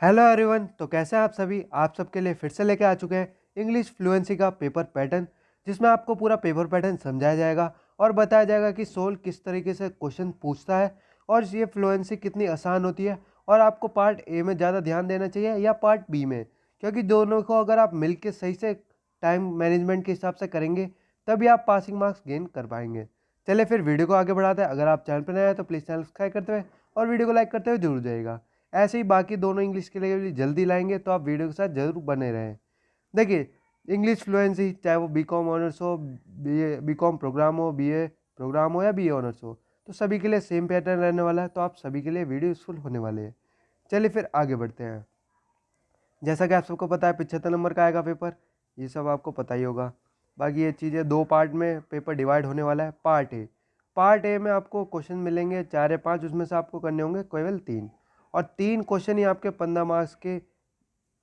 Hello everyone. तो कैसे हैं आप सभी। आप सबके लिए फिर से लेके आ चुके हैं इंग्लिश फ्लुएंसी का पेपर पैटर्न, जिसमें आपको पूरा पेपर पैटर्न समझाया जाएगा और बताया जाएगा कि सोल किस तरीके से क्वेश्चन पूछता है और ये फ्लुएंसी कितनी आसान होती है और आपको पार्ट ए में ज़्यादा ध्यान देना चाहिए या पार्ट बी में, क्योंकि दोनों को अगर आप मिल के सही से टाइम मैनेजमेंट के हिसाब से करेंगे तभी आप पासिंग मार्क्स गेन कर पाएंगे। चलिए फिर वीडियो को आगे बढ़ाते हैं। अगर आप चैनल पर नए हैं तो प्लीज़ चैनल सब्सक्राइब करते हुए और वीडियो को लाइक करते हुए जरूर जाएगा। ऐसे ही बाकी दोनों इंग्लिश के लिए भी जल्दी लाएंगे, तो आप वीडियो के साथ जरूर बने रहें। देखिए, इंग्लिश फ्लुएंसी चाहे वो बीकॉम ऑनर्स हो, बीकॉम प्रोग्राम हो, बीए प्रोग्राम हो या बीए ऑनर्स हो, तो सभी के लिए सेम पैटर्न रहने वाला है। तो आप सभी के लिए वीडियो यूजफुल होने वाले हैं। चलिए फिर आगे बढ़ते हैं। जैसा कि आप सबको पता है 75 नंबर का आएगा पेपर, ये सब आपको पता ही होगा। बाकी ये चीज़ें दो पार्ट में पेपर डिवाइड होने वाला है। पार्ट ए में आपको क्वेश्चन मिलेंगे 4 या 5, उसमें से आपको करने होंगे केवल 3, और 3 क्वेश्चन ही आपके 15 मार्क्स के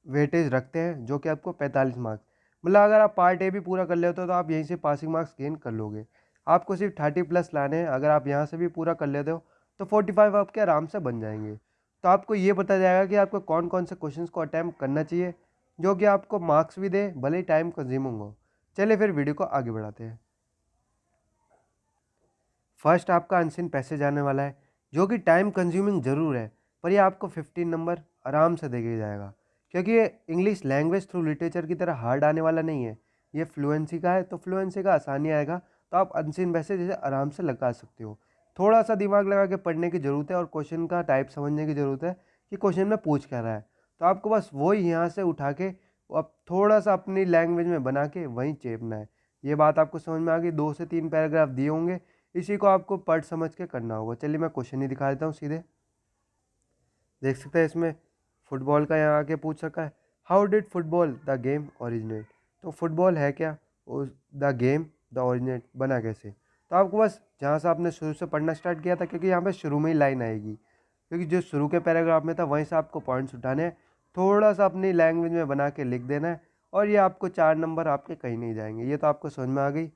वेटेज रखते हैं, जो कि आपको 45 मार्क्स, मतलब अगर आप पार्ट ए भी पूरा कर लेते हो तो आप यहीं से पासिंग मार्क्स गेन कर लोगे। आपको सिर्फ 30+ लाने हैं। अगर आप यहाँ से भी पूरा कर लेते हो तो 45 आपके आराम से बन जाएंगे। तो आपको ये पता जाएगा कि आपको कौन कौन से क्वेश्चंस को अटैम्प्ट करना चाहिए, जो कि आपको मार्क्स भी दे, भले ही टाइम कंज्यूमिंग हो। चलिए फिर वीडियो को आगे बढ़ाते हैं। फर्स्ट आपका अनसीन पैसेज आने वाला है, जो कि टाइम कंज्यूमिंग ज़रूर है, पर ये आपको 15 नंबर आराम से दे के जाएगा, क्योंकि ये इंग्लिश लैंग्वेज थ्रू लिटरेचर की तरह हार्ड आने वाला नहीं है। ये फ्लुएंसी का है, तो फ्लुएंसी का आसानी आएगा। तो आप अनसीन पैसेज इसे आराम से लगा सकते हो। थोड़ा सा दिमाग लगा के पढ़ने की ज़रूरत है और क्वेश्चन का टाइप समझने की ज़रूरत है कि क्वेश्चन में पूछ क्या रहा है। तो आपको बस वही यहाँ से उठा के अब थोड़ा सा अपनी लैंग्वेज में बना के वहीं चेपना है। ये बात आपको समझ में आ गई। 2 से 3 पैराग्राफ दिए होंगे, इसी को आपको पढ़ समझ के करना होगा। चलिए मैं क्वेश्चन ही दिखा देता हूँ सीधे। देख सकते हैं इसमें फुटबॉल का यहाँ आके पूछ रखा है, how did football the game originate. तो फुटबॉल है क्या, द गेम द ओरिजिनेट बना कैसे। तो आपको बस जहाँ से आपने शुरू से पढ़ना स्टार्ट किया था, क्योंकि यहाँ पे शुरू में ही लाइन आएगी, क्योंकि जो शुरू के पैराग्राफ में था वहीं से आपको पॉइंट्स उठाने हैं। थोड़ा सा अपनी लैंग्वेज में बना के लिख देना है और ये आपको 4 नंबर आपके कहीं नहीं जाएंगे। ये तो आपको समझ में आ गई।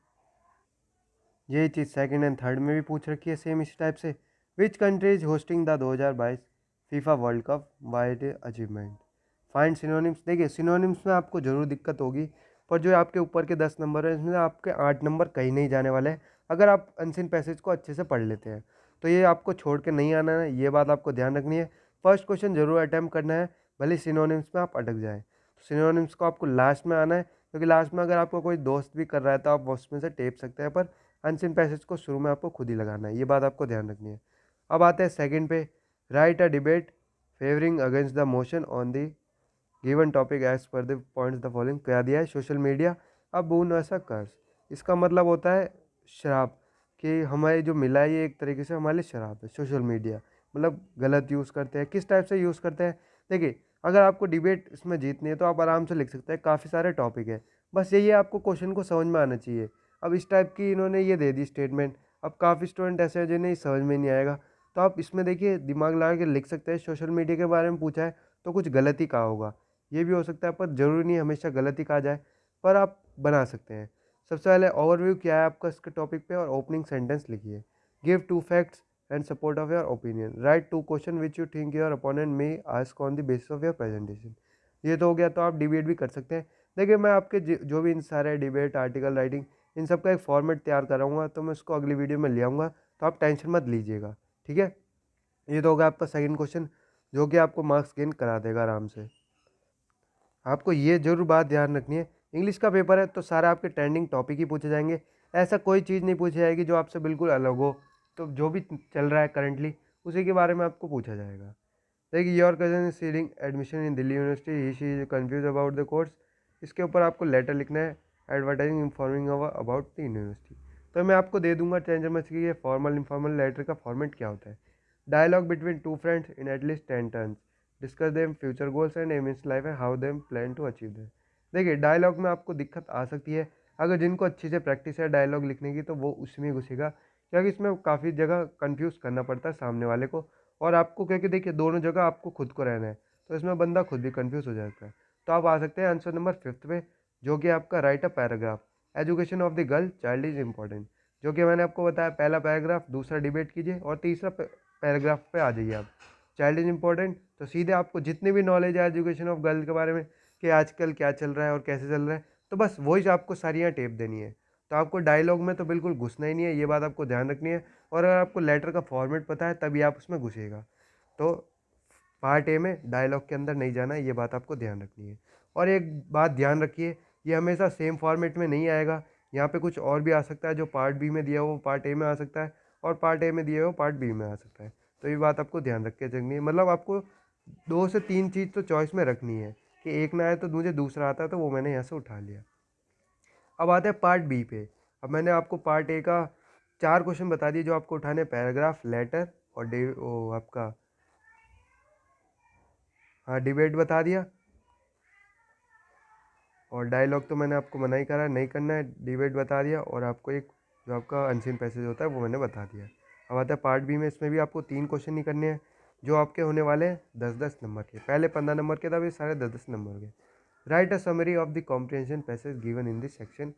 यही चीज़ सेकंड एंड थर्ड में भी पूछ रखी है सेम इस टाइप से। Which country is hosting the 2022 FIFA world cup, wide achievement, find synonyms. देखिए, सिनोनिम्स में आपको ज़रूर दिक्कत होगी, पर जो आपके ऊपर के 10 नंबर है इसमें से आपके 8 नंबर कहीं नहीं जाने वाले हैं, अगर आप अनसीन पैसेज को अच्छे से पढ़ लेते हैं। तो ये आपको छोड़ के नहीं आना है, ये बात आपको ध्यान रखनी है। फर्स्ट क्वेश्चन जरूर अटैम्प्ट करना है, भले सिनोनिम्स में आप अटक जाएँ। तो सिनोनिम्स को आपको लास्ट में आना है, क्योंकि लास्ट में अगर आपको कोई दोस्त भी कर रहा है तो आप उसमें से टेप सकते हैं, पर अनसीन पैसेज को शुरू में आपको खुद ही लगाना है। ये बात आपको ध्यान रखनी है। अब आते हैं सेकंड पे, write a debate favouring against the motion on the given topic as per the points the following. क्या दिया है, सोशल मीडिया अब बून ऐसा कर्स। इसका मतलब होता है शराब, कि हमें जो मिला है ये एक तरीके से हमारे लिए शराब है। सोशल मीडिया मतलब गलत यूज़ करते हैं, किस टाइप से यूज़ करते हैं। देखिए, अगर आपको डिबेट इसमें जीतनी है तो आप आराम से लिख सकते हैं, काफ़ी सारे टॉपिक है, बस यही है आपको क्वेश्चन को समझ में आना चाहिए। अब इस टाइप की इन्होंने ये दे दी स्टेटमेंट, अब काफ़ी स्टूडेंट ऐसे हैं जिन्हें समझ में नहीं आएगा। तो आप इसमें देखिए दिमाग लगा के लिख सकते हैं। सोशल मीडिया के बारे में पूछा है तो कुछ गलत ही कहा होगा, ये भी हो सकता है, पर ज़रूरी नहीं हमेशा गलत ही कहा जाए, पर आप बना सकते हैं। सबसे पहले ओवरव्यू क्या है आपका इसके टॉपिक पे, और ओपनिंग सेंटेंस लिखिए। Give 2 facts and support of your opinion, right 2 question which you think your opponent may ask on the basis of your presentation. ये तो हो गया। तो आप डिबेट भी कर सकते हैं। देखिए, मैं आपके जो भी इन सारे डिबेट आर्टिकल राइटिंग इन सब का एक फॉर्मेट तैयार कराऊंगा, तो मैं उसको अगली वीडियो में ले आऊँगा, तो आप टेंशन मत लीजिएगा। ठीक है, ये तो होगा आपका सेकंड क्वेश्चन, जो कि आपको मार्क्स गेन करा देगा आराम से। आपको ये जरूर बात ध्यान रखनी है, इंग्लिश का पेपर है तो सारे आपके ट्रेंडिंग टॉपिक ही पूछे जाएंगे। ऐसा कोई चीज़ नहीं पूछी जाएगी जो आपसे बिल्कुल अलग हो। तो जो भी चल रहा है करंटली, उसी के बारे में आपको पूछा जाएगा। देखिए, your cousin is seeding admission in Delhi university, he she is confuse about the course. इसके ऊपर आपको लेटर लिखना है, advertising informing about the university. तो मैं आपको दे दूंगा टेंशन मत कीजिए, फॉर्मल इन्फॉर्मल लेटर का फॉर्मेट क्या होता है। Dialogue between two friends in at least 10 turns, discuss them future goals and aim in life and how them plan to achieve them. देखिए, डायलॉग में आपको दिक्कत आ सकती है, अगर जिनको अच्छी से प्रैक्टिस है डायलॉग लिखने की तो वो उसमें घुसेगा, क्योंकि इसमें काफ़ी जगह कंफ्यूज करना पड़ता है सामने वाले को और आपको, क्योंकि देखिए दोनों जगह आपको खुद को रहना है, तो इसमें बंदा खुद भी कंफ्यूज हो जाता है। तो आप आ सकते हैं आंसर नंबर 5 पे, जो कि आपका right a paragraph, education of the girl child is important, जो कि मैंने आपको बताया पहला पैराग्राफ, दूसरा डिबेट कीजिए और तीसरा पैराग्राफ पे आ जाइए आप। चाइल्ड इज इम्पोर्टेंट, तो सीधे आपको जितनी भी नॉलेज है एजुकेशन ऑफ गर्ल के बारे में कि आजकल क्या चल रहा है और कैसे चल रहा है, तो बस वही आपको सारी यहाँ टेप देनी है। तो आपको डायलॉग में तो बिल्कुल घुसना ही नहीं है, ये बात आपको ध्यान रखनी है। और अगर आपको लेटर का फॉर्मेट पता है तभी आप उसमें घुसेगा। तो पार्ट ए में डायलॉग के अंदर नहीं जाना है, ये बात आपको ध्यान रखनी है। और एक बात ध्यान रखिए, ये हमेशा सेम फॉर्मेट में नहीं आएगा। यहाँ पे कुछ और भी आ सकता है, जो पार्ट बी में दिया हो वो पार्ट ए में आ सकता है, और पार्ट ए में दिया हो पार्ट बी में आ सकता है। तो ये बात आपको ध्यान रख के चलनी है। मतलब आपको 2 से 3 चीज़ तो चॉइस में रखनी है कि एक ना आए तो मुझे दूसरा आता है, तो वो मैंने यहाँ से उठा लिया। अब आते हैं पार्ट बी पे। अब मैंने आपको पार्ट ए का 4 क्वेश्चन बता दिए जो आपको उठाने, पैराग्राफ, लेटर और आपका हाँ डिबेट बता दिया। और डायलॉग तो मैंने आपको मना ही करा, नहीं करना है, डिबेट बता दिया। और आपको एक जो आपका अनसीन पैसेज होता है वो मैंने बता दिया। अब आता है पार्ट बी में, इसमें भी आपको 3 क्वेश्चन नहीं करने हैं, जो आपके होने वाले हैं 10-10 नंबर के। पहले 15 नंबर के था, ये सारे 10-10 नंबर के। Right a summary of the comprehension passage given in this section.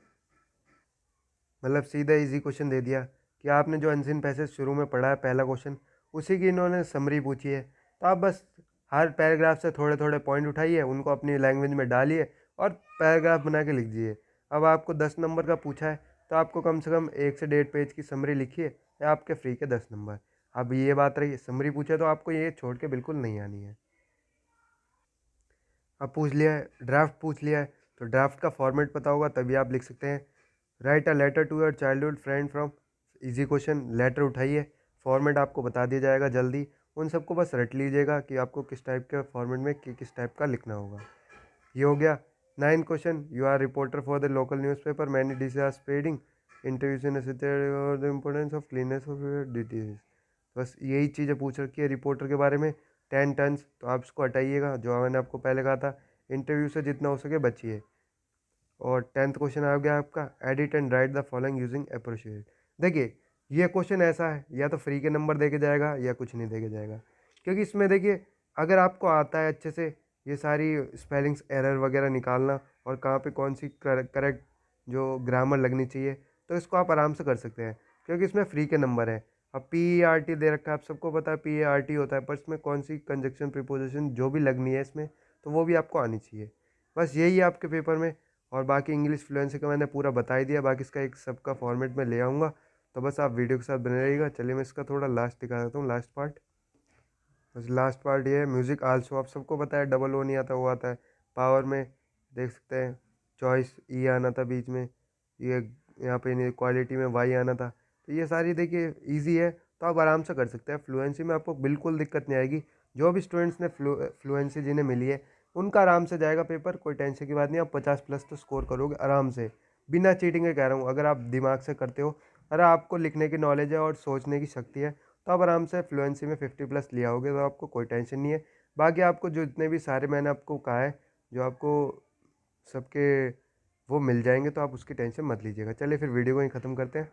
मतलब सीधा इजी क्वेश्चन दे दिया कि आपने जो अनसीन पैसेज शुरू में पढ़ा है पहला क्वेश्चन, उसी की इन्होंने समरी पूछी है। तो आप बस हर पैराग्राफ से थोड़े थोड़े पॉइंट उठाइए, उनको अपनी लैंग्वेज में डालिए और पैराग्राफ बना के लिख दीजिए। अब आपको 10 नंबर का पूछा है, तो आपको कम से कम 1 से 1.5 पेज की समरी लिखिए, या आपके फ्री के 10 नंबर। अब ये बात रही समरी पूछे तो आपको ये छोड़ के बिल्कुल नहीं आनी है। अब पूछ लिया है, ड्राफ्ट पूछ लिया है, तो ड्राफ्ट का फॉर्मेट पता होगा तभी आप लिख सकते हैं। Write a letter to your childhood friend from, easy question, letter उठाइए, फॉर्मेट आपको बता दिया जाएगा जल्दी। उन सबको बस रट लीजिएगा कि आपको किस टाइप के फॉर्मेट में किस टाइप का लिखना होगा। ये हो गया। 9 question, you are reporter for the local newspaper, many dish are spreading, interviews in the importance of cleanness of your cities. बस यही चीज़ें पूछ रखी है रिपोर्टर के बारे में। 10 टन्स, तो आप इसको हटाइएगा, जो मैंने आपको पहले कहा था, इंटरव्यू से जितना हो सके बचिए। और 10th क्वेश्चन आ गया आपका, edit and write the following using appropriate. देखिए ये क्वेश्चन ऐसा है, या तो फ्री के नंबर दे के जाएगा या कुछ नहीं दे के जाएगा। क्योंकि इसमें देखिए, अगर आपको आता है अच्छे से ये सारी स्पेलिंग्स एरर वगैरह निकालना, और कहाँ पे कौन सी करेक्ट जो ग्रामर लगनी चाहिए, तो इसको आप आराम से कर सकते हैं, क्योंकि इसमें फ्री के नंबर है। अब PERT दे रखा है, आप सबको पता है PERT होता है, पर इसमें कौन सी कंजक्शन प्रीपोजिशन जो भी लगनी है इसमें, तो वो भी आपको आनी चाहिए। बस यही है आपके पेपर में। और बाकी इंग्लिश फ्लुएंसी का मैंने पूरा बता ही दिया, बाकी इसका एक सबका फॉर्मेट में ले आऊँगा। तो बस आप वीडियो के साथ बने रहिएगा। चलिए मैं इसका थोड़ा लास्ट दिखा देता हूँ, लास्ट पार्ट। बस लास्ट पार्ट ये है, म्यूज़िक आल्सो, आप सबको पता है डबल ओ नहीं आता, वो आता है पावर में, देख सकते हैं। चॉइस ई आना था बीच में, ये यहाँ पे क्वालिटी में वाई आना था। तो ये सारी देखिए ईजी है, तो आप आराम से कर सकते हैं। फ्लुएंसी में आपको बिल्कुल दिक्कत नहीं आएगी। जो भी स्टूडेंट्स ने फ्लुएंसी जिन्हें मिली है, उनका आराम से जाएगा पेपर, कोई टेंशन की बात नहीं। आप 50+ तो स्कोर करोगे आराम से, बिना चीटिंग के कह रहा हूँ। अगर आप दिमाग से करते हो, अगर आपको लिखने की नॉलेज है और सोचने की शक्ति है, तो आप आराम से फ्लुएंसी में 50+ लिया होगे, तो आपको कोई टेंशन नहीं है। बाकी आपको जो जितने भी सारे मैंने आपको कहा है, जो आपको सबके वो मिल जाएंगे, तो आप उसकी टेंशन मत लीजिएगा। चलिए फिर वीडियो को ही ख़त्म करते हैं।